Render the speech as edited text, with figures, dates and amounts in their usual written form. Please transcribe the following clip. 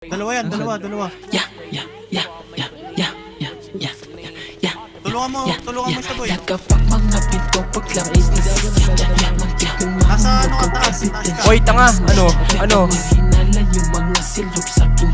Dalawa yan, dalawa. Yeah. Tulungan mo siya, boy. Kapag mga pinto paglabas na Nasa ano ka taas? Oy, tanga! Ano? Hinala yung mga silog sa aking